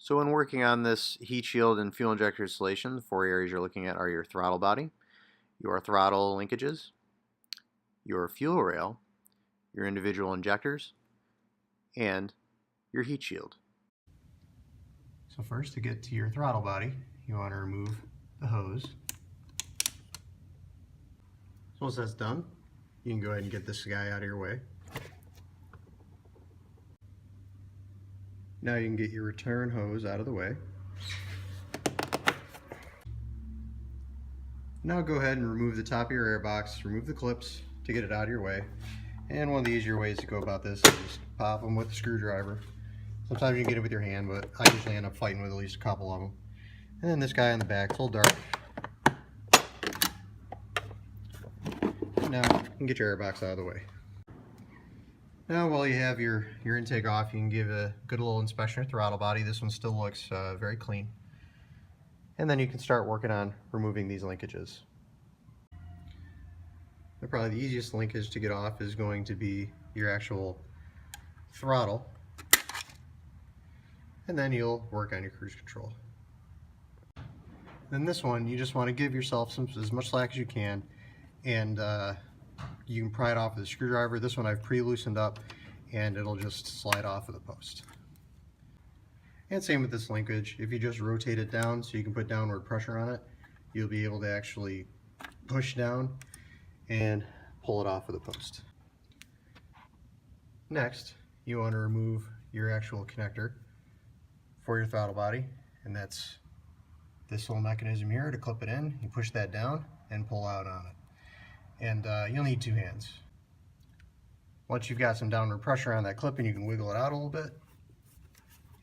So when working on this heat shield and fuel injector installation, the four areas you're looking at are your throttle body, your throttle linkages, your fuel rail, your individual injectors, and your heat shield. So first, to get to your throttle body, you want to remove the hose. So once that's done, you can go ahead and get this guy out of your way. Now you can get your return hose out of the way. Now go ahead and remove the top of your air box, remove the clips to get it out of your way. And one of the easier ways to go about this is just pop them with a screwdriver. Sometimes you can get it with your hand, but I usually end up fighting with at least a couple of them. And then this guy on the back, it's a little dark. Now you can get your air box out of the way. Now while you have your intake off, you can give a good little inspection of your throttle body. This one still looks very clean. And then you can start working on removing these linkages. Probably the easiest linkage to get off is going to be your actual throttle. And then you'll work on your cruise control. Then this one, you just want to give yourself as much slack as you can, and you can pry it off with a screwdriver. This one I've pre-loosened up, and it'll just slide off of the post. And same with this linkage. If you just rotate it down so you can put downward pressure on it, you'll be able to actually push down and pull it off of the post. Next, you want to remove your actual connector for your throttle body, and that's this little mechanism here to clip it in. You push that down and pull out on it. And you'll need two hands. Once you've got some downward pressure on that clip and you can wiggle it out a little bit,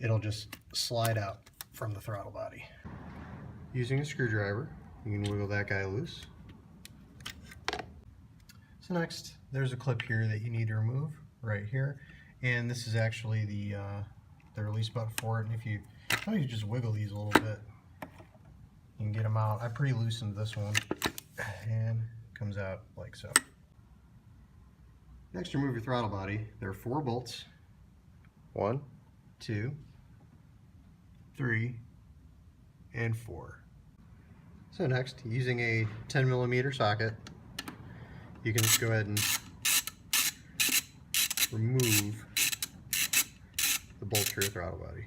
it'll just slide out from the throttle body. Using a screwdriver, you can wiggle that guy loose. So next, there's a clip here that you need to remove right here, and this is actually the release button for it. And if you just wiggle these a little bit, you can get them out. I pre-loosened this one, and it comes out like so. Next, remove your throttle body. There are 4 bolts. 1, 2, 3, and 4. So next, using a 10mm socket, you can just go ahead and remove the bolts for your throttle body.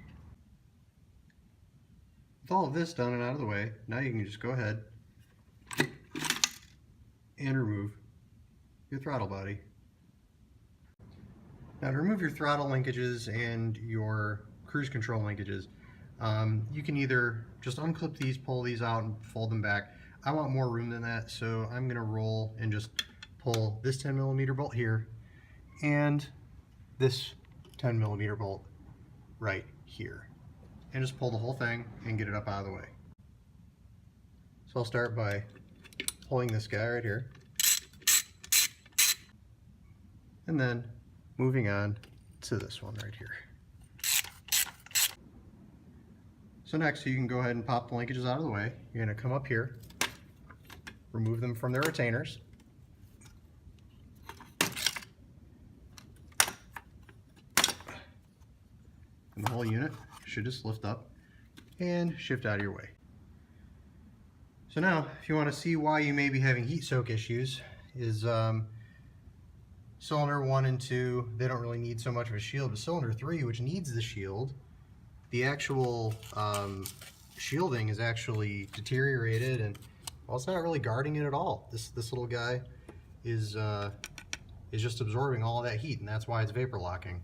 With all of this done and out of the way, now you can just go ahead and remove your throttle body. Now to remove your throttle linkages and your cruise control linkages, you can either just unclip these, pull these out, and fold them back. I want more room than that, so I'm going to roll and just pull this 10mm bolt here and this 10mm bolt right here, and just pull the whole thing and get it up out of the way. So I'll start by pulling this guy right here, and then moving on to this one right here. So next, you can go ahead and pop the linkages out of the way. You're going to come up here, remove them from their retainers, and the whole unit should just lift up and shift out of your way. So now, if you want to see why you may be having heat soak issues, is cylinder 1 and 2, they don't really need so much of a shield, but cylinder 3, which needs the shield, the actual shielding is actually deteriorated, and well, it's not really guarding it at all. This little guy is just absorbing all of that heat, and that's why it's vapor locking.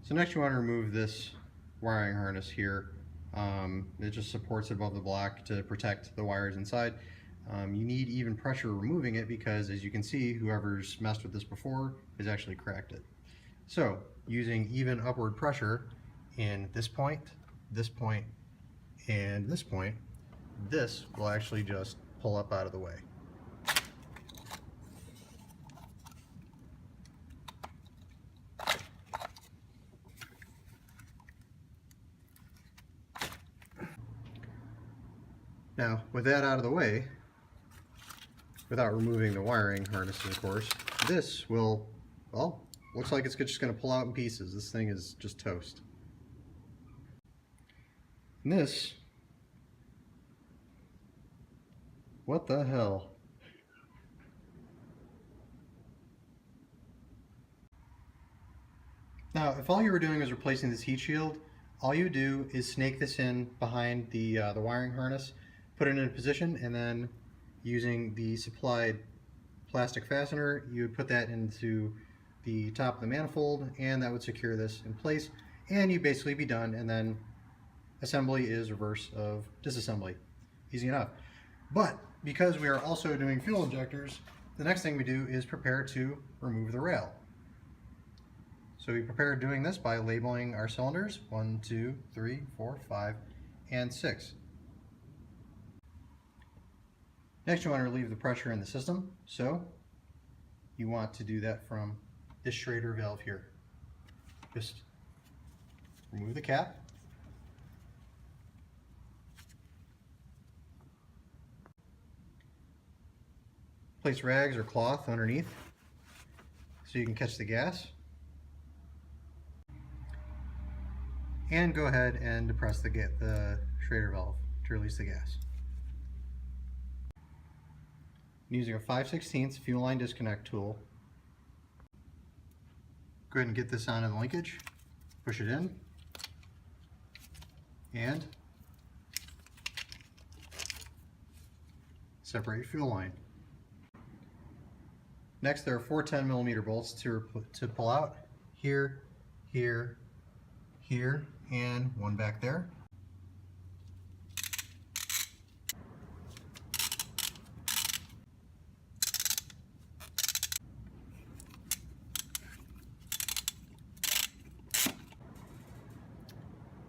So next, you want to remove this wiring harness here. It just supports it above the block to protect the wires inside. You need even pressure removing it because, as you can see, whoever's messed with this before has actually cracked it. So using even upward pressure in this point, and this point, this will actually just pull up out of the way. Now, with that out of the way, without removing the wiring harnesses, of course, this will, well, looks like it's just going to pull out in pieces. This thing is just toast. And this, what the hell? Now, if all you were doing was replacing this heat shield, all you do is snake this in behind the wiring harness, put it in a position, and then using the supplied plastic fastener, you would put that into the top of the manifold, and that would secure this in place, and you'd basically be done, and then assembly is reverse of disassembly. Easy enough. But because we are also doing fuel injectors, the next thing we do is prepare to remove the rail. So we prepare doing this by labeling our cylinders 1, 2, 3, 4, 5, and 6. Next, you want to relieve the pressure in the system. So you want to do that from this Schrader valve here. Just remove the cap. Place rags or cloth underneath so you can catch the gas. And go ahead and depress the Schrader valve to release the gas. Using a 5/16 fuel line disconnect tool, go ahead and get this onto the linkage, push it in, and separate your fuel line. Next, there are 4 10mm bolts to pull out, here, here, here, and one back there.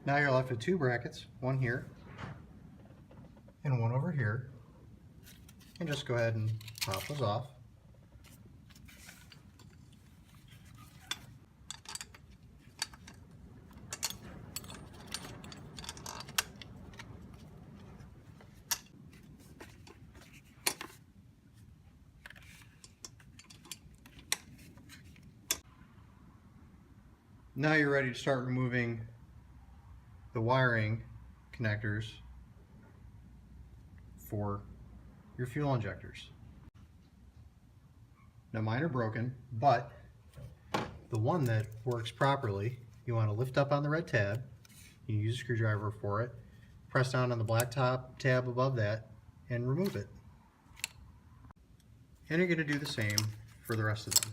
Now you're left with 2 brackets, one here and one over here, and just go ahead and pop those off. Now you're ready to start removing the wiring connectors for your fuel injectors. Now mine are broken, but the one that works properly, you want to lift up on the red tab, you use a screwdriver for it, press down on the black top tab above that, and remove it. And you're going to do the same for the rest of them.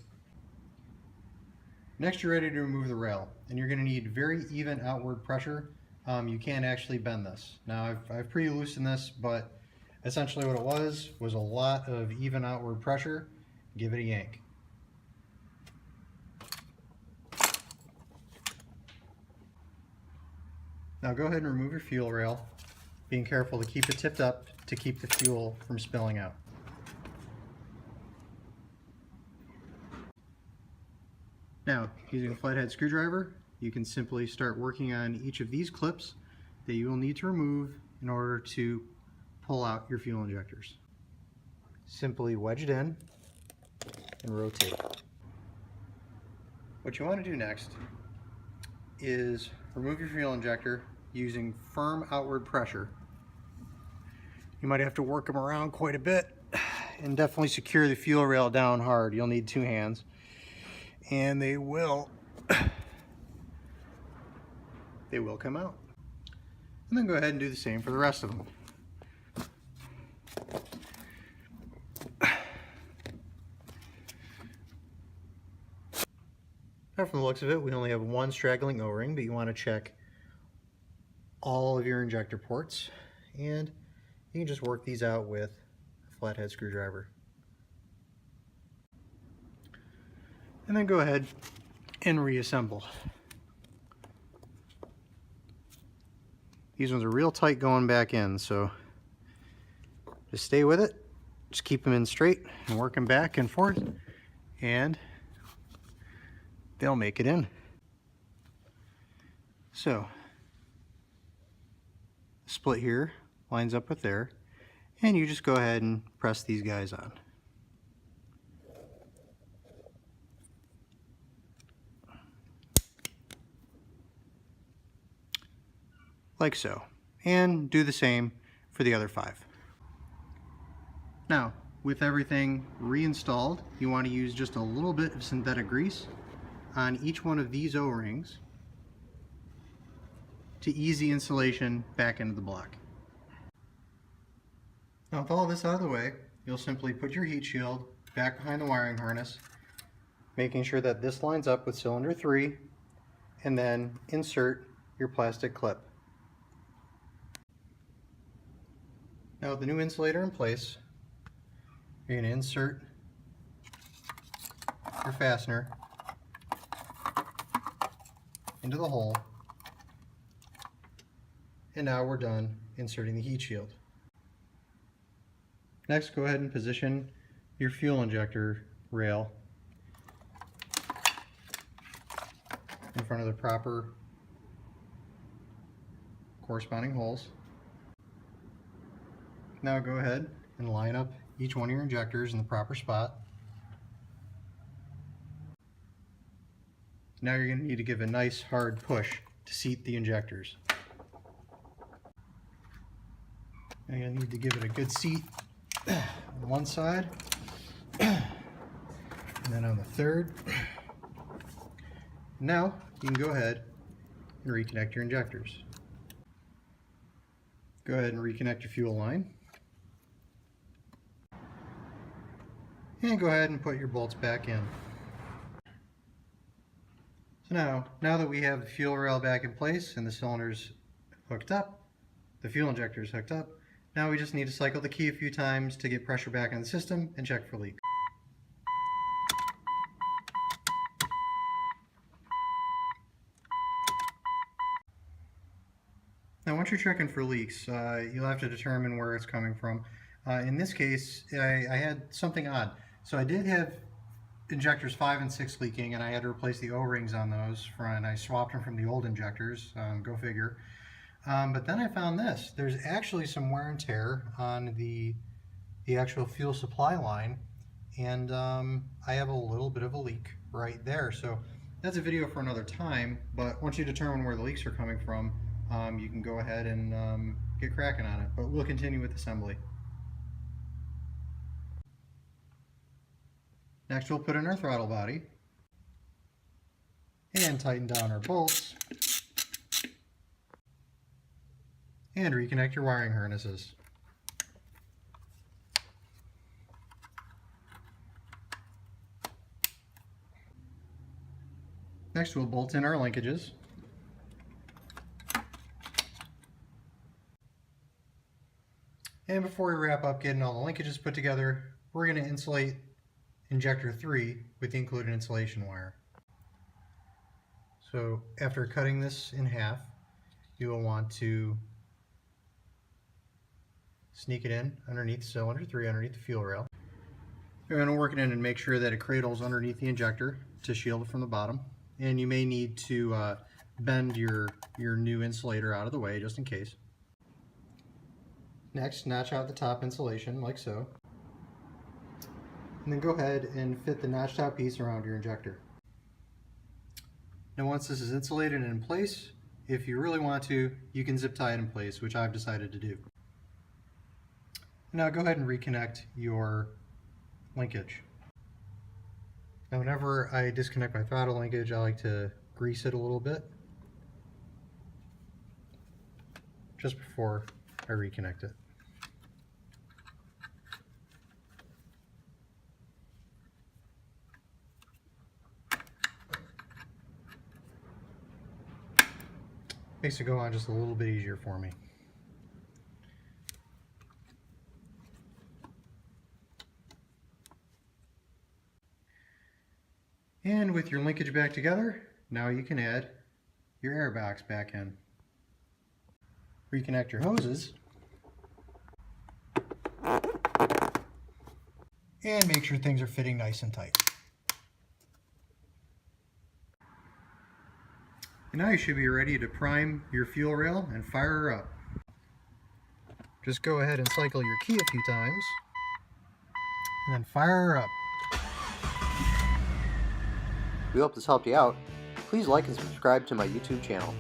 Next, you're ready to remove the rail, and you're going to need very even outward pressure. You can't actually bend this. Now I've pre-loosened this, but essentially what it was a lot of even outward pressure. Give it a yank. Now go ahead and remove your fuel rail, being careful to keep it tipped up to keep the fuel from spilling out. Now, using a flathead screwdriver, you can simply start working on each of these clips that you will need to remove in order to pull out your fuel injectors. Simply wedge it in and rotate. What you want to do next is remove your fuel injector using firm outward pressure. You might have to work them around quite a bit and definitely secure the fuel rail down hard. You'll need 2 hands. And they will come out. And then go ahead and do the same for the rest of them. Now from the looks of it, we only have 1 straggling O-ring, but you want to check all of your injector ports, and you can just work these out with a flathead screwdriver. And then go ahead and reassemble. These ones are real tight going back in, so just stay with it. Just keep them in straight and work them back and forth, and they'll make it in. So, split here lines up with there, and you just go ahead and press these guys on. Like so. and do the same for the other 5. Now, with everything reinstalled, you want to use just a little bit of synthetic grease on each one of these O-rings to ease the insulation back into the block. Now with all this out of the way, you'll simply put your heat shield back behind the wiring harness, making sure that this lines up with cylinder 3, and then insert your plastic clip. Now with the new insulator in place, you're going to insert your fastener into the hole, and now we're done inserting the heat shield. Next, go ahead and position your fuel injector rail in front of the proper corresponding holes. Now go ahead and line up each one of your injectors in the proper spot. Now you're going to need to give a nice hard push to seat the injectors. You're going to need to give it a good seat on one side, and then on the third. Now you can go ahead and reconnect your injectors. Go ahead and reconnect your fuel line. And go ahead and put your bolts back in. So now that we have the fuel rail back in place and the cylinders hooked up, the fuel injectors hooked up, now we just need to cycle the key a few times to get pressure back in the system and check for leaks. Now once you're checking for leaks, you'll have to determine where it's coming from. In this case, I had something odd. So I did have injectors 5 and 6 leaking, and I had to replace the O-rings on those, and I swapped them from the old injectors, go figure. But then I found this. There's actually some wear and tear on the actual fuel supply line, and I have a little bit of a leak right there. So that's a video for another time, but once you determine where the leaks are coming from, you can go ahead and get cracking on it. But we'll continue with assembly. Next, we'll put in our throttle body and tighten down our bolts and reconnect your wiring harnesses. Next, we'll bolt in our linkages. And before we wrap up getting all the linkages put together, we're going to insulate injector 3 with the included insulation wire. So after cutting this in half, you will want to sneak it in underneath cylinder 3, underneath the fuel rail. You're going to work it in and make sure that it cradles underneath the injector to shield it from the bottom. And you may need to bend your new insulator out of the way just in case. Next, notch out the top insulation like so. And then go ahead and fit the notched out piece around your injector. Now once this is insulated and in place, if you really want to, you can zip tie it in place, which I've decided to do. Now go ahead and reconnect your linkage. Now whenever I disconnect my throttle linkage, I like to grease it a little bit just before I reconnect it. Makes it go on just a little bit easier for me. And with your linkage back together, now you can add your air box back in. Reconnect your hoses. And make sure things are fitting nice and tight. And now you should be ready to prime your fuel rail and fire her up. Just go ahead and cycle your key a few times, and then fire her up. We hope this helped you out. Please like and subscribe to my YouTube channel.